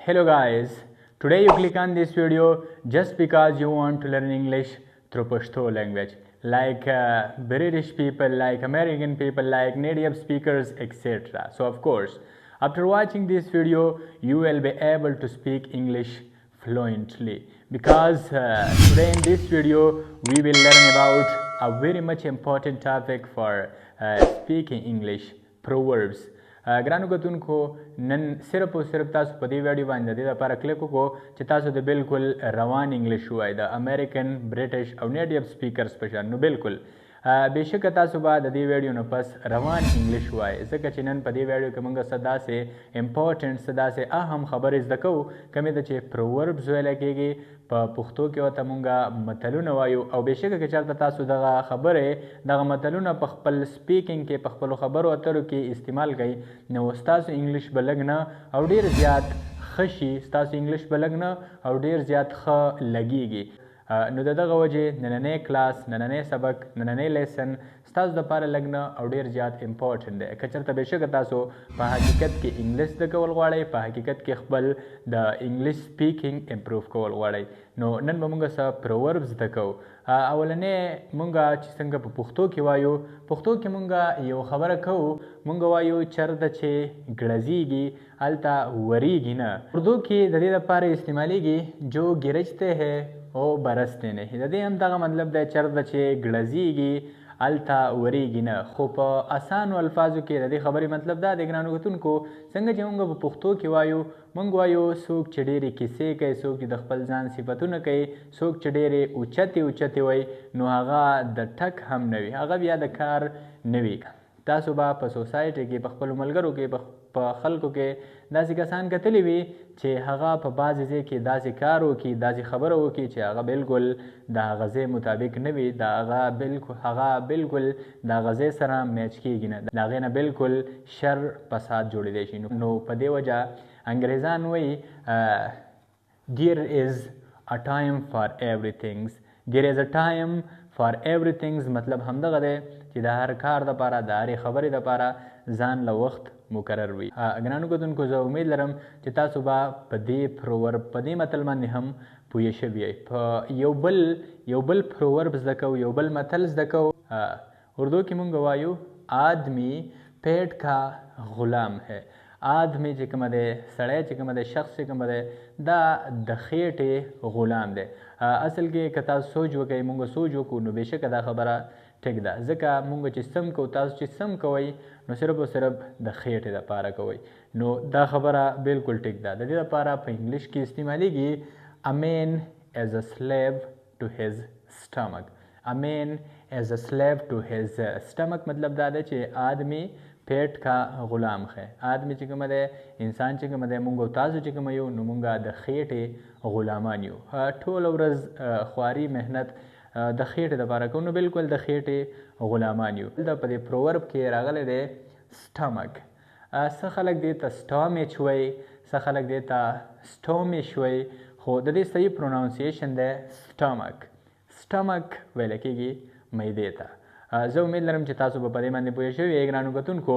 Hello guys, today you click on this video just because you want to learn English through Pashto language like British people, like American people, like native speakers, etc. So of course, after watching this video, you will be able to speak English fluently because today in this video we will learn about a very much important topic for speaking English, proverbs. ګرانو کتونکو نن صرف او صرف تاسو په دې ویډیو باندې د دې لپاره کلیک وکړو چې تاسو د بالکل روان انګلیش ووایئ د امریکن برټش او نیټیو سپیکرز په شان نو بالکل بېشکه تاسو به د دې ویډیو نه پس روان انګلیش ووایئ ځکه چې نن په دې ویډیو کې موږ څه داسې امپورټنټ څه داسې اهم خبرې زده کوو کومې ده چې پرووربز ویلی کېږي په پښتو کې ورته موږ متلونه وایو او بېشکه که چېرته تاسو دغه خبرې دغه متلونه په خپل سپیکینګ کې په خپلو خبرو اترو کې استعمال کوئ نو ستاسو انګلیش به لږ نه او ډېر زیات ښه شي ستاسو انګلیش به لږ نه او ډېر زیات ښه لګیږي نو د دغه وجې نننی کلاس نننی سبق نننی لیسن ستاسو دپاره لږ نه او ډېر زیات امپورټنټ دی که چېرته بېشکه تاسو په حقیقت کې انګلیش زده کول غواړئ په حقیقت کې خپل د انګلیش سپیکینګ امپروف کول غواړئ نو نن به موږ څه پروورب زده کوو اولنې موږ چې څنګه په پښتو کې وایو پښتو کې موږ یو خبره کوو موږ وایو چرته چې ګړزیږي هلته وریږي نه اردو کې د دې لپاره استعمالیږي جو ګرجتے ہے او برستے نہیں د دې هم دغه مطلب دی چرته چې ګړزیږي هلته وریږي نه خو په اسانو الفاظو کې د دې خبرې مطلب دا دی ګرانو کتونکو څنګه چې موږ په پښتو کې وایو موږ وایو څوک چې ډېرې کیسې کوي څوک چې د خپل ځان صفتونه کوي څوک چې ډېرې اوچتې اوچتې وایي نو هغه د ټک هم نه وي هغه بیا د کار نه وي تاسو به په سوسایټي کې په خپلو ملګرو کې په خلکو کې داسې کسان کتلی وي چې هغه په بعضې ځای کې داسې کار وکړي داسې خبره وکړي چې هغه بالکل د هغه ځای مطابق نه وي هغه بالکل د هغه ځای سره میچ کېږي نه د هغې نه بالکل شر فساد جوړېدی شي نو په دې وجه انګریزان وایي there is a time for everything there is a time for everything مطلب همدغه دی چې د هر کار دپاره د هرې خبرې دپاره ځان له وخت مقرر وي ګرانو کتونکو زه امید لرم چې تاسو به په دې پروورب په دې متل باندې هم پوه شوي یئ په یو بل پروورب زده کوو یو بل متل زده کوو اردو کې مونږ وایو آدمی پیٹ کا غلام ہے آدمی چې کومه دی سړی چې کومه دی شخص چې کومه دی دا د خېټې غلام دی اصل کې که تاسو سوچ وکئ مونږ سوچ وکړو نو بېشکه دا خبره ټیک ده ځکه مونږ چې سم کوو تاسو چې سم کوئ نو صرف او صرف د خېټې دپاره کوئ نو دا خبره بالکل ټیک ده د دې دپاره په انګلیش کې استعمالیږي a man as a slave to his stomach a man as a slave to his stomach مطلب دا ده چې آدمی پیٹ کا غلام ہے آدمی چې کومه دی انسان چې کومه دی مونږ تاسو چې کومه یو نو مونږ د خېټې غلامان یو ټوله ورځ خواري محنت د خېټې دپاره کوو نو بالکل د خېټې غلامان یو دلته په دې پروورب کې راغلی دی سټمک څه خلک دې ته سټامیچ وایي څه خلک دې ته سټومیش وایي خو د دې صحیح پروناونسیشن دی سټمک ویلی کېږي معدې ته زه امید لرم چې تاسو به په دې باندې پوه شوي یې ګرانو کتونکو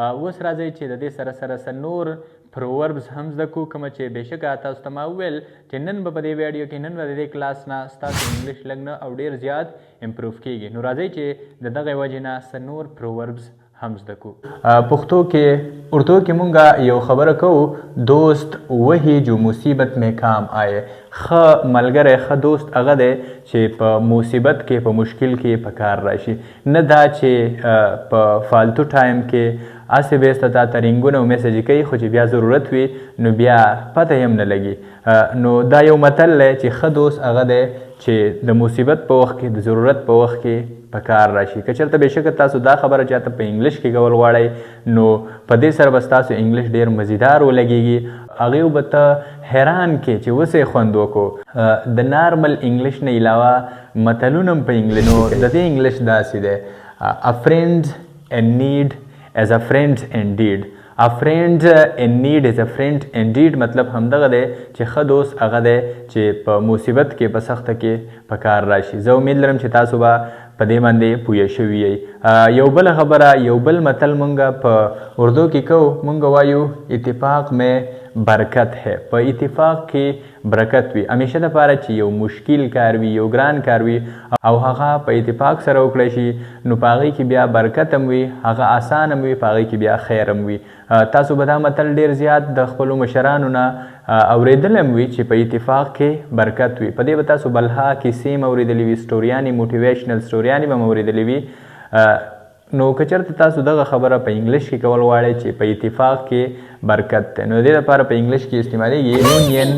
اوس راځئ چې د دې سره سره څه نور پرووربز هم زده کړو کومه چې بېشکه تاسو ته ما وویل چې نن به په دې ویډیو کې نن به د دې کلاس نه ستاسو انګلیش لږ نه او ډېر زیات امپروف کېږي نو راځئ چې د دغې وجې نه څه نور پرووربز هم زده کړو پښتو کې اردو کې مونږ یو خبره کوو دوست وہی جو مصیبت میں کام آئے ښه ملګری ښه دوست هغه دی چې په مصیبت کې په مشکل کې په کار راشي نه دا چې په فالتو ټایم کې هسې بیسته تا ته رینګونه او میسجې کوي خو چې بیا ضرورت وي نو بیا پته یې هم نه لګي نو دا یو متل دی چې ښه دوست هغه دی چې د مصیبت په وخت کې د ضرورت په وخت کې په کار راشي که چېرته بېشکه تاسو دا خبره چاته په انګلیش کې کول غواړئ نو په دې سره به ستاسو انګلیش ډېر مزیدار ولګېږي هغې به ته حیران کې چې اوس یې خوند وکړو د نارمل انګلیش نه علاوه متلونه هم په انګلیش نو د دې انګلیش داسې دی a friend in need as a friend indeed a friend in need is a friend indeed مطلب همدغه دی چې ښه دوست هغه دی چې په مصیبت کې په سخته کې په کار راشي زه امید لرم چې تاسو به په دې باندې پوه شوي یئ یو بله خبره یو بل متل مونږ په اردو کې کوو مونږ وایو اتفاق میں برکت ہے. په اتفاق کې برکت وي. همیشه دپاره چې یو مشکل کار وي، یو ګران کار وي او هغه په اتفاق سره وکړی شي نو په هغې کې بیا برکت هم وي، هغه اسان هم وي، په هغې کې بیا خیر هم وي. تاسو به دا متل ډېر زیات د خپلو مشرانو نه اورېدلی هم وي چې په اتفاق کې برکت وي. په دې به تاسو بلها کیسې هم اورېدلې وي، سټوریانې، موټیویشنل سټوریانې به هم اورېدلې وي. نو که چېرته تاسو دغه خبره په انګلیش کې کول غواړئ چې په اتفاق کې برکت دی، نو د دې لپاره په انګلیش کې استعمالیږي union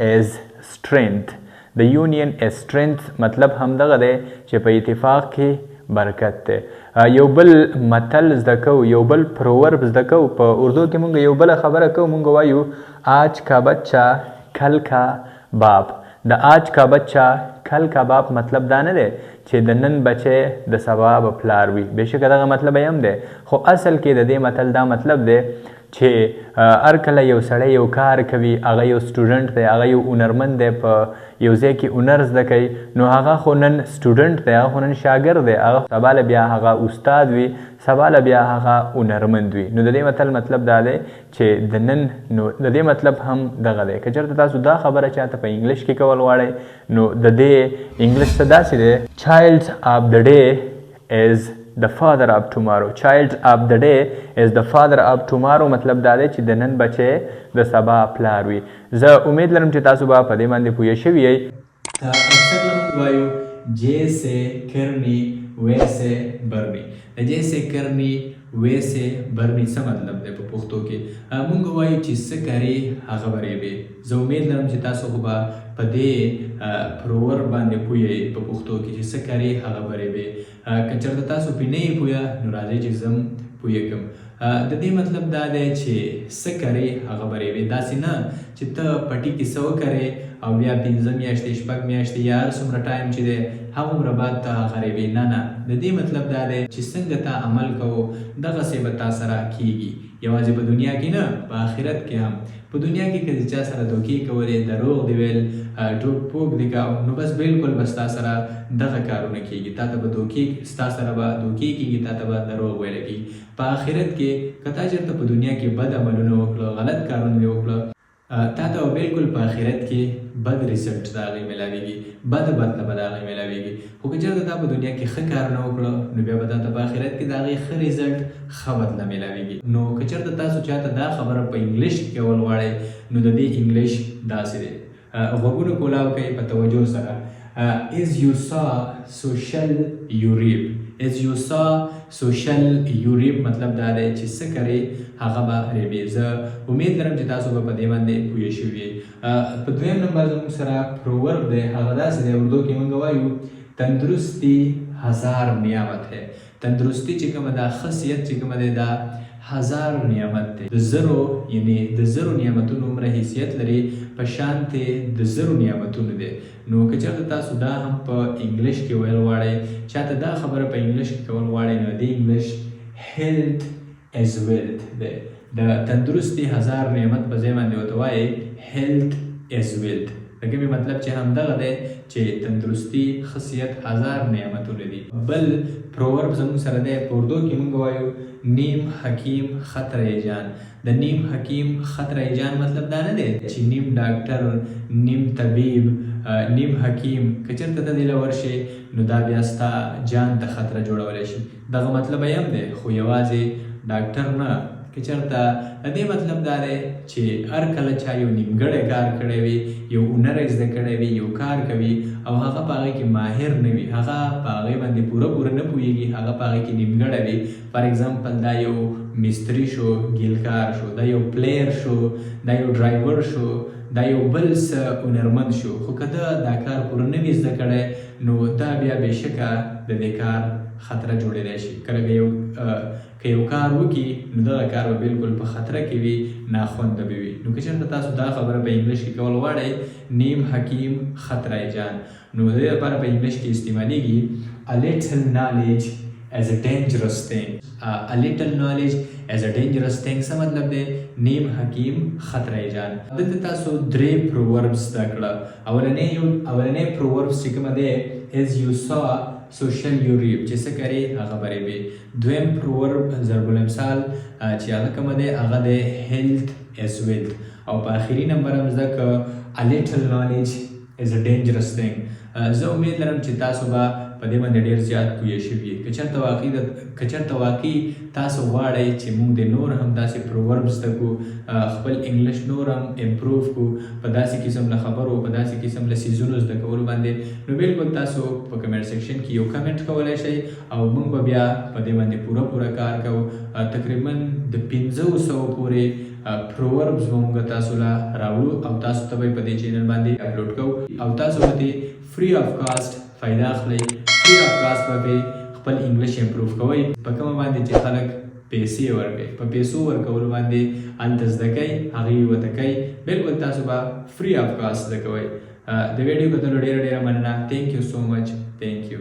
is strength. د union is strength مطلب همدغه دی چې په اتفاق کې برکت دی. یو بل متل زده کوو، یو بل پروورب زده کوو. په اردو کې مونږ یو بله خبره کوو، مونږ وایو آج کا بچہ کل کا باپ. د آج کا بچہ کل کا باپ مطلب دا نه دی چې د نن بچی د سبا به پلار وي. بېشکه دغه مطلب یې هم دی، خو اصل کې د دې متل دا مطلب دی چې هر کله یو سړی یو کار کوي، هغه یو سټوډنټ دی، هغه یو هنرمند دی، په یو ځای کې هنر زده کوي، نو هغه خو نن سټوډنټ دی، هغه خو نن شاګرد دی، هغه سبا له بیا هغه استاد وي، سبا له بیا هغه هنرمند وي. نو د دې متل مطلب دا دی چې د نن، نو د دې مطلب هم دغه دی. که چېرته تاسو دا خبره چاته په انګلیش کې کول غواړئ نو د دې انګلیش څه داسې دی: child of the day is the father of tomorrow. child of the day is the father of tomorrow مطلب دا دی چې د نن بچی د سبا پلار وي. زه امید لرم چې تاسو به په دې باندې پوه شوي یئ. اکثر موږ وایو جیسے کرنی ویسے برنی. د جیسے کرنی ویسے برنی څه مطلب دی په پښتو کې؟ موږ وایو چې څه کوې هغه به ریبې. زه امید لرم چې تاسو خو به په دې پروور باندې پوه یئ په پښتو کې چې څه کوې هغه به ریبې. که چېرته تاسو پرې نه یې پوه نو راځئ چې زه هم پوه کړم. د دې مطلب دا دی چې څه کوې هغه به ریبې. داسې نه چې ته پټي کې څه وکړې او بیا 5 میاشتې 6 میاشتې یا هر څومره ټایم چې دی هغومره بعد ته هغه ریبې. نه نه، د دې مطلب دا دی چې څنګه ته عمل کوو دغسې به تا سره کېږي. یوازې په دنیا کې نه، په آخرت کې هم. په دنیا کې که د چا سره دوکې کولې، دروغ دې ویل، ټوک پوک دې کاو، نو بس بالکل به ستا سره دغه کارونه کېږي. تا ته به دوکې، ستا سره به دوکې کېږي، تا ته به دروغ ویلی کېږي. په آخرت کې که تا چېرته په دنیا کې بد عملونه وکړه، غلط کارونه دې وکړه، تا ته به بالکل په آخرت کې بد ریزلټ د هغې میلاویږي، بده بدله به د هغې میلاویږي. خو که چېرته تا په دنیا کې ښه کارونه وکړه نو بیا به تا ته په آخرت کې د هغې ښه ریزلټ، ښه بدله میلاویږي. نو که چېرته تاسو چاته دا خبره په انګلیش کې کول غواړئ نو د دې انګلیش داسې دی. غوږونه کولاو کوئ په توجه سره. as you saw social you reap. as you saw social you reap مطلب دا دی چې څه کرې هغه به ریبې. زه امید لرم چې تاسو به په دې باندې پوه شوي یئ. په دویم نمبر زموږ سره پروورب دی، هغه داسې دی، اردو کې موږ وایو تندرستی هزار نعمت ہے. تندرستی چې کومه ده، ښه صحت چې کومه دی، دا 1000 نعمت دی. د زرو، یعنې د زرو نعمتونو عمره حیثیت لري په شانتې د زرو نعمتونو دی. نو که چېرته تاسو دا هم په انګلیش کې ویل غواړئ، چاته دا خبره په انګلیش کې کول غواړئ نو د انګلیش health is wealth دی. د تندرستی 1000 نعمت په ځای باندې ورته وایئ health is wealth. د کومې مطلب چې همدغه دی چې تندرستی، ښه صحت 1000 نعمتونه دي. بل پروورب زموږ سره دی، په اردو کې موږ وایو نیم حکیم خطرې جان. د نیم حکیم خطرې جان مطلب دا نه دی چې نیم ډاکټر، نیم طبیب، نیم حکیم. که چېرته ته دې له ورشې نو دا بیا ستا جان ته خطره جوړولی شي. دغه مطلب یې هم دی، خو یوازې ډاکټر نه. که چېرته د دې مطلب دا دی چې هر کله چا یو نیمګړی کار کړی وي، یو هنر یې زده کړی وي، یو کار کوي او هغه په هغې کې ماهر نه وي، هغه په هغې باندې پوره نه پوهېږي، هغه په هغې کې نیمګړی وي. فار ایگزامپل دا یو مستري شو، ګیلکار شو، دا یو پلیر شو، دا یو ډرایور شو، دا یو بل څه هنرمند شو، خو که ده دا کار پوره نه وي زده کړی نو دا بیا بېشکه د دې کار خطره جوړېدی شي. کله که یو کار وکړي نو دغه کار به بالکل په خطره کې وي، ناخونده به وي. نو که چېرته تاسو دا خبره په انګلیش کې کول غواړئ نیم حکیم خطره جان، نو د دې لپاره په انګلیش کې استعمالیږي a little knowledge as a dangerous thing. a little knowledge as a dangerous thing څه مطلب دی؟ نیم حکیم خطره جان. دلته تاسو 3 پرووربس زده کړه. اولنی پرووربس چې کومه دی as you saw social you reap، چې څه کرې هغه به ریبې. دویم پروورب ضرب المثال چې هغه کومه دی هغه دی health as wealth. او په آخري نمبر هم زده که a little knowledge is a dangerous thing. زه امید لرم چې تاسو به په دې باندې ډېر زیات پوه شوي یې. که چېرته واقعي تاسو غواړئ چې موږ د نور هم داسې پرووربس زده کړو، خپل انګلیش نور هم امپروف کړو په داسې قسم له خبرو، په داسې قسم له څیزونو زده کولو باندې، نو بالکل تاسو په کمنټ سیکشن کې یو کمنټ کولی شئ او موږ به بیا په دې باندې پوره کار کوو. تقریبا د 500 پورې پرووربس به موږ تاسو له راوړو او تاسو ته به په دې چینل باندې اپلوډ کوو او تاسو به دې فري آف کاسټ فایده اخلئ. فري آف کاسټ به خپل انګلیش امپروف کوئ په کومه باندې چې خلک پیسې ورکوي، په پیسو ورکولو باندې هلته زده کوئ، هغې ورته کوئ. بالکل تاسو به فري آف کاسټ زده کوئ. د ویډیو کتلو ډېره مننه. تھینک یو سو مچ. تھینک یو.